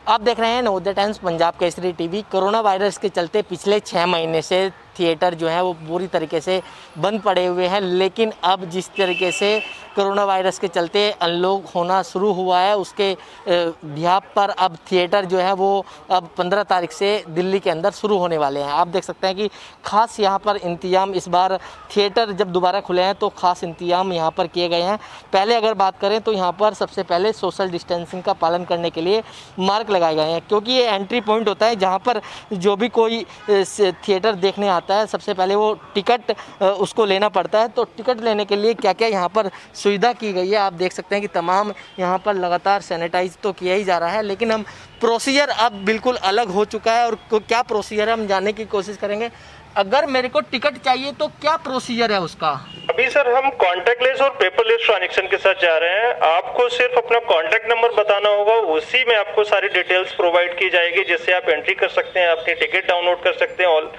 आप देख रहे हैं Navodaya times Punjab Kesari TV. Corona virus के चलते पिछले 6 महीने से थिएटर जो है वो पूरी तरीके से बंद पड़े हुए हैं, लेकिन अब जिस तरीके से कोरोना वायरस के चलते अनलॉक होना शुरू हुआ है उसके बिहाफ पर अब थिएटर जो है वो अब 15 तारीख से दिल्ली के अंदर शुरू होने वाले हैं। आप देख सकते हैं कि ख़ास यहाँ पर इंतजाम इस बार थिएटर जब दोबारा खुले हैं तो ख़ास इंतजाम यहाँ पर किए गए हैं। पहले अगर बात करें तो यहाँ पर सबसे पहले सोशल डिस्टेंसिंग का पालन करने के लिए मार्क लगाए गए हैं, क्योंकि ये एंट्री पॉइंट होता है जहाँ पर जो भी कोई थिएटर देखने आता है सबसे पहले वो टिकट उसको लेना पड़ता है। तो टिकट लेने के लिए क्या क्या यहाँ पर सुविधा की गई है आप देख सकते हैं कि तमाम यहाँ पर लगातार सैनिटाइज तो किया ही जा रहा है, लेकिन हम प्रोसीजर अब बिल्कुल अलग हो चुका है। और क्या प्रोसीजर है हम जानने की कोशिश करेंगे। अगर मेरे को टिकट चाहिए तो क्या प्रोसीजर है उसका? अभी सर हम कॉन्टैक्टलेस और पेपरलेस ट्रांजैक्शन के साथ जा रहे हैं। आपको सिर्फ अपना कॉन्टैक्ट नंबर बताना होगा, उसी में आपको सारी डिटेल्स प्रोवाइड की जाएगी, जिससे आप एंट्री कर सकते हैं, अपनी टिकट डाउनलोड कर सकते हैं और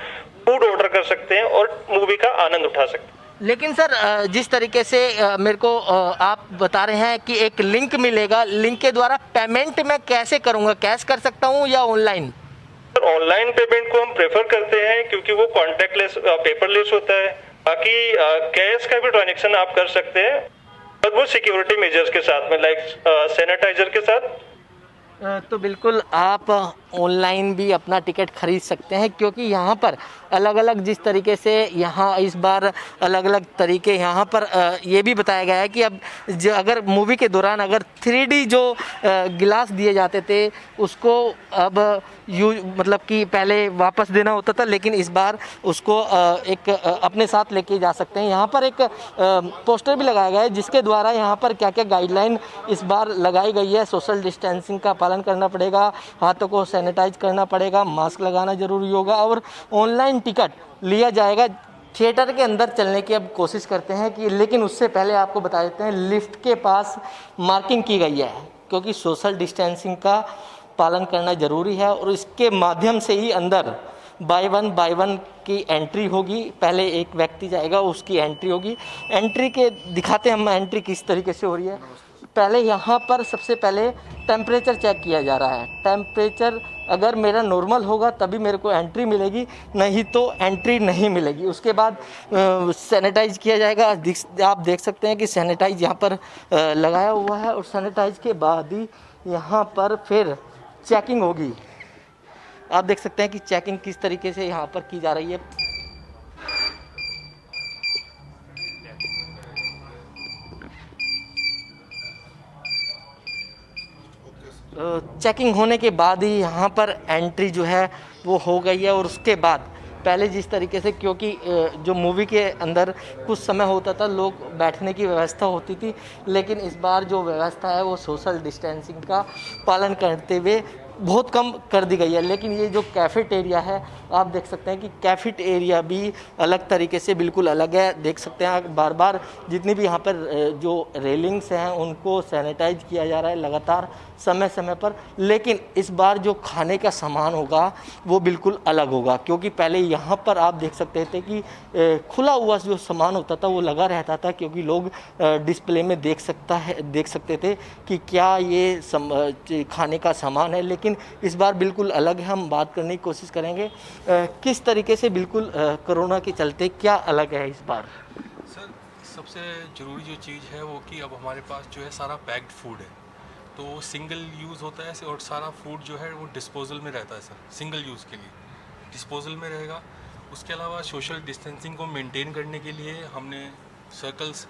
फूड ऑर्डर कर सकते हैं और मूवी का आनंद उठा सकते हैं। लेकिन सर जिस तरीके से मेरे को आप बता रहे हैं कि एक लिंक मिलेगा, लिंक के द्वारा पेमेंट मैं कैसे करूँगा? कैश कर सकता हूँ या ऑनलाइन? ऑनलाइन पेमेंट को हम प्रेफर करते हैं क्योंकि वो कॉन्टैक्टलेस पेपरलेस होता है। बाकी कैश का भी ट्रांजैक्शन आप कर सकते हैं, पर वो सिक्योरिटी मेजर्स के साथ में, लाइक सैनिटाइजर के साथ। तो बिल्कुल आप ऑनलाइन भी अपना टिकट खरीद सकते हैं, क्योंकि यहाँ पर अलग अलग जिस तरीके से यहाँ इस बार अलग अलग तरीके यहाँ पर ये भी बताया गया है कि अब जो अगर मूवी के दौरान अगर 3D जो गिलास दिए जाते थे उसको अब मतलब कि पहले वापस देना होता था, लेकिन इस बार उसको एक अपने साथ लेके जा सकते हैं। यहाँ पर एक पोस्टर भी लगाया गया है जिसके द्वारा यहाँ पर क्या क्या गाइडलाइन इस बार लगाई गई है। सोशल डिस्टेंसिंग का पालन करना पड़ेगा, हाथों को सैनिटाइज करना पड़ेगा, मास्क लगाना जरूरी होगा और ऑनलाइन टिकट लिया जाएगा। थिएटर के अंदर चलने की अब कोशिश करते हैं कि, लेकिन उससे पहले आपको बता देते हैं लिफ्ट के पास मार्किंग की गई है, क्योंकि सोशल डिस्टेंसिंग का पालन करना ज़रूरी है और इसके माध्यम से ही अंदर बाय वन की एंट्री होगी। पहले एक व्यक्ति जाएगा, उसकी एंट्री होगी। एंट्री के दिखाते हैं हम एंट्री किस तरीके से हो रही है। पहले यहाँ पर सबसे पहले टेम्परेचर चेक किया जा रहा है। टेम्परेचर अगर मेरा नॉर्मल होगा तभी मेरे को एंट्री मिलेगी, नहीं तो एंट्री नहीं मिलेगी। उसके बाद सैनिटाइज किया जाएगा। आप देख सकते हैं कि सैनिटाइज यहाँ पर लगाया हुआ है और सैनिटाइज के बाद ही यहाँ पर फिर चेकिंग होगी। आप देख सकते हैं कि चेकिंग किस तरीके से यहाँ पर की जा रही है। चेकिंग होने के बाद ही यहाँ पर एंट्री जो है वो हो गई है। और उसके बाद पहले जिस तरीके से, क्योंकि जो मूवी के अंदर कुछ समय होता था लोग बैठने की व्यवस्था होती थी, लेकिन इस बार जो व्यवस्था है वो सोशल डिस्टेंसिंग का पालन करते हुए बहुत कम कर दी गई है। लेकिन ये जो कैफेट एरिया है आप देख सकते हैं कि कैफेट एरिया भी अलग तरीके से बिल्कुल अलग है। देख सकते हैं बार बार जितनी भी यहाँ पर जो रेलिंग्स हैं उनको सैनिटाइज किया जा रहा है लगातार समय समय पर। लेकिन इस बार जो खाने का सामान होगा वो बिल्कुल अलग होगा, क्योंकि पहले यहाँ पर आप देख सकते थे कि खुला हुआ जो सामान होता था वो लगा रहता था, क्योंकि लोग डिस्प्ले में देख सकते थे कि क्या ये खाने का सामान है। लेकिन इस बार बिल्कुल अलग है। हम बात करने की कोशिश करेंगे किस तरीके से बिल्कुल कोरोना के चलते क्या अलग है इस बार। सर सबसे ज़रूरी जो चीज़ है वो कि अब हमारे पास जो है सारा पैक्ड फूड है, तो सिंगल यूज़ होता है और सारा फूड जो है वो डिस्पोजल में रहता है। सर सिंगल यूज़ के लिए डिस्पोजल में रहेगा। उसके अलावा सोशल डिस्टेंसिंग को मेंटेन करने के लिए हमने सर्कल्स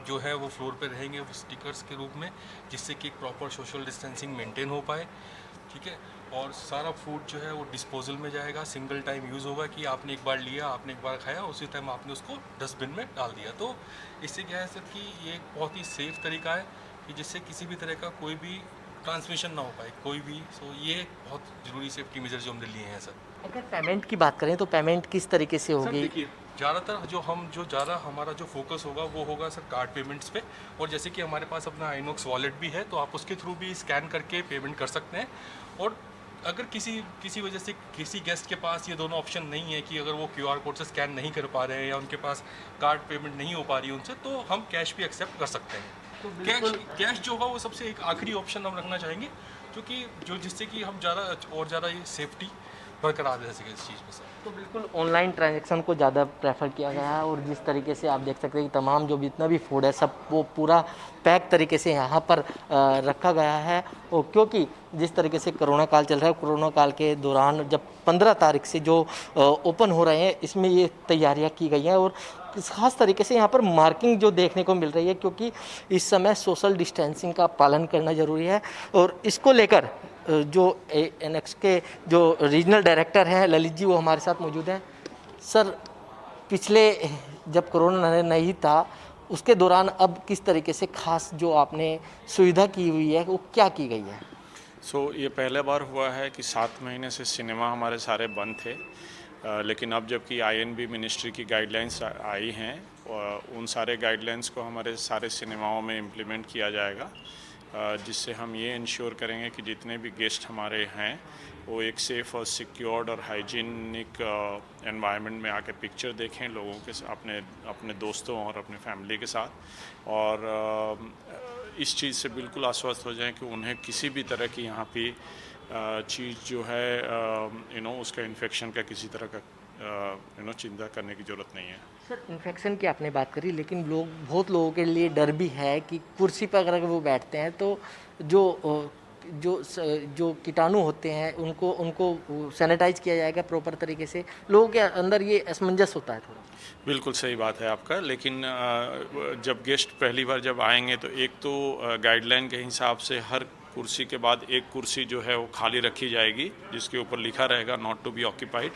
जो है वो फ्लोर पे रहेंगे स्टिकर्स के रूप में, जिससे कि प्रॉपर सोशल डिस्टेंसिंग मेंटेन हो पाए। ठीक है, और सारा फूड जो है वो डिस्पोजल में जाएगा। सिंगल टाइम यूज़ होगा कि आपने एक बार लिया, आपने एक बार खाया, उसी टाइम आपने उसको डस्टबिन में डाल दिया। तो इससे क्या है सर कि ये एक बहुत ही सेफ़ तरीका है कि जिससे किसी भी तरह का कोई भी ट्रांसमिशन ना हो पाए कोई भी। सो ये बहुत ज़रूरी सेफ्टी मेजर जो हमने लिए हैं सर। अगर पेमेंट की बात करें तो पेमेंट किस तरीके से होगी? देखिए ज़्यादातर जो ज़्यादा हमारा जो फोकस होगा वो होगा सर कार्ड पेमेंट्स पे। और जैसे कि हमारे पास अपना आइनॉक्स वॉलेट भी है, तो आप उसके थ्रू भी स्कैन करके पेमेंट कर सकते हैं। और अगर किसी वजह से किसी गेस्ट के पास ये दोनों ऑप्शन नहीं है कि अगर वो QR कोड से स्कैन नहीं कर पा रहे हैं या उनके पास कार्ड पेमेंट नहीं हो पा रही है उनसे, तो हम कैश भी एक्सेप्ट कर सकते हैं। कैश जो होगा वो सबसे एक आखिरी ऑप्शन हम रखना चाहेंगे, क्योंकि जो जिससे कि हम ज़्यादा ये सेफ्टी बरकरार रह सके इस चीज़ में सर। तो बिल्कुल ऑनलाइन ट्रांजैक्शन को ज़्यादा प्रेफर किया गया है, और जिस तरीके से आप देख सकते हैं कि तमाम जो जितना भी फूड है सब वो पूरा पैक तरीके से यहाँ पर रखा गया है। और क्योंकि जिस तरीके से कोरोना काल चल रहा है, कोरोना काल के दौरान जब 15 तारीख से जो ओपन हो रहे हैं, इसमें ये तैयारियाँ की गई हैं, और ख़ास तरीके से यहाँ पर मार्किंग जो देखने को मिल रही है, क्योंकि इस समय सोशल डिस्टेंसिंग का पालन करना ज़रूरी है। और इसको लेकर जो एनएक्स के जो रीजनल डायरेक्टर हैं ललित जी, वो हमारे साथ मौजूद हैं। सर, पिछले जब कोरोना नहीं था उसके दौरान अब किस तरीके से खास जो आपने सुविधा की हुई है वो क्या की गई है? ये पहले बार हुआ है कि 7 महीने से सिनेमा हमारे सारे बंद थे, लेकिन अब जबकि आईएनबी मिनिस्ट्री की गाइडलाइंस आई हैं, उन सारे गाइडलाइंस को हमारे सारे सिनेमाओं में इम्प्लीमेंट किया जाएगा, जिससे हम ये इंश्योर करेंगे कि जितने भी गेस्ट हमारे हैं वो एक सेफ़ और सिक्योर्ड और हाइजीनिक एनवायरनमेंट में आके पिक्चर देखें लोगों के अपने दोस्तों और अपने फैमिली के साथ, और इस चीज़ से बिल्कुल आश्वस्त हो जाएं कि उन्हें किसी भी तरह की यहाँ पे चीज़ जो है उसका इन्फेक्शन का किसी तरह का चिंता करने की ज़रूरत नहीं है। सर, इन्फेक्शन की आपने बात करी, लेकिन बहुत लोगों के लिए डर भी है कि कुर्सी पर अगर वो बैठते हैं तो जो कीटाणु होते हैं उनको सैनिटाइज किया जाएगा प्रॉपर तरीके से, लोगों के अंदर ये असमंजस होता है थोड़ा। बिल्कुल सही बात है आपका, लेकिन जब गेस्ट पहली बार जब आएंगे तो एक तो गाइडलाइन के हिसाब से हर कुर्सी के बाद एक कुर्सी जो है वो खाली रखी जाएगी, जिसके ऊपर लिखा रहेगा नॉट टू बी ऑक्यूपाइड।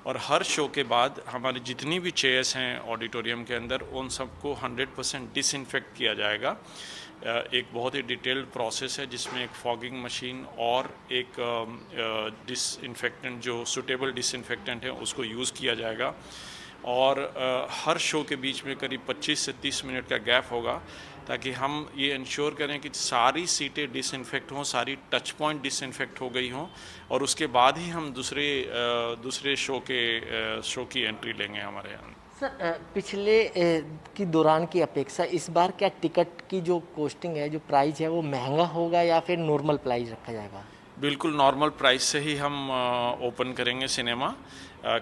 और हर शो के बाद हमारी जितनी भी चेयर्स हैं ऑडिटोरियम के अंदर उन सबको 100% डिसइंफेक्ट किया जाएगा। एक बहुत ही डिटेल्ड प्रोसेस है जिसमें एक फॉगिंग मशीन और एक डिसइंफेक्टेंट जो सूटेबल डिसइंफेक्टेंट है उसको यूज़ किया जाएगा, और हर शो के बीच में करीब 25 से 30 मिनट का गैप होगा, ताकि हम ये इंश्योर करें कि सारी सीटें डिसइंफेक्ट हों, सारी टच पॉइंट डिसइंफेक्ट हो गई हों, और उसके बाद ही हम दूसरे शो की एंट्री लेंगे हमारे यहाँ। सर, पिछले की दौरान की अपेक्षा इस बार क्या टिकट की जो कॉस्टिंग है, जो प्राइस है, वो महंगा होगा या फिर नॉर्मल प्राइस रखा जाएगा? बिल्कुल नॉर्मल प्राइस से ही हम ओपन करेंगे सिनेमा,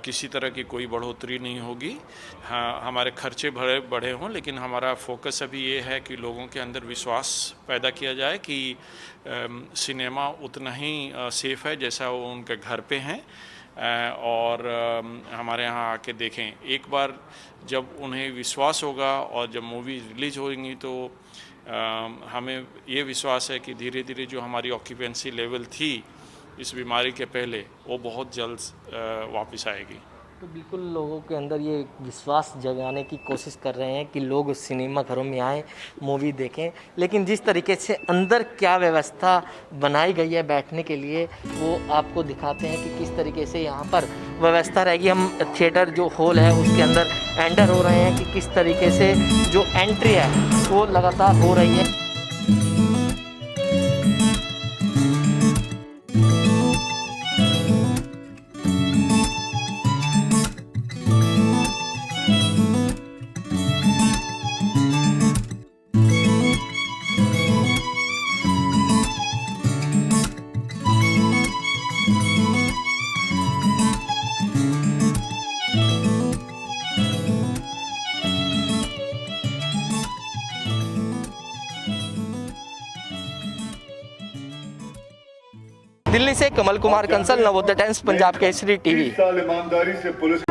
किसी तरह की कोई बढ़ोतरी नहीं होगी। हाँ, हमारे खर्चे बढ़े हों, लेकिन हमारा फोकस अभी ये है कि लोगों के अंदर विश्वास पैदा किया जाए कि सिनेमा उतना ही सेफ़ है जैसा वो उनके घर पे हैं, और हमारे यहाँ आके देखें। एक बार जब उन्हें विश्वास होगा और जब मूवी रिलीज होगी तो हमें ये विश्वास है कि धीरे धीरे जो हमारी ऑक्यूपेंसी लेवल थी इस बीमारी के पहले वो बहुत जल्द वापस आएगी। तो बिल्कुल लोगों के अंदर ये विश्वास जगाने की कोशिश कर रहे हैं कि लोग सिनेमा घरों में आएँ, मूवी देखें, लेकिन जिस तरीके से अंदर क्या व्यवस्था बनाई गई है बैठने के लिए वो आपको दिखाते हैं कि किस तरीके से यहाँ पर व्यवस्था रहेगी। हम थिएटर जो हॉल है उसके अंदर एंटर हो रहे हैं कि किस तरीके से जो एंट्री है वो लगातार हो रही है। दिल्ली से कमल कुमार कंसल, नवोदय टाइम्स, पंजाब केसरी टीवी। ईमानदारी से पुलिस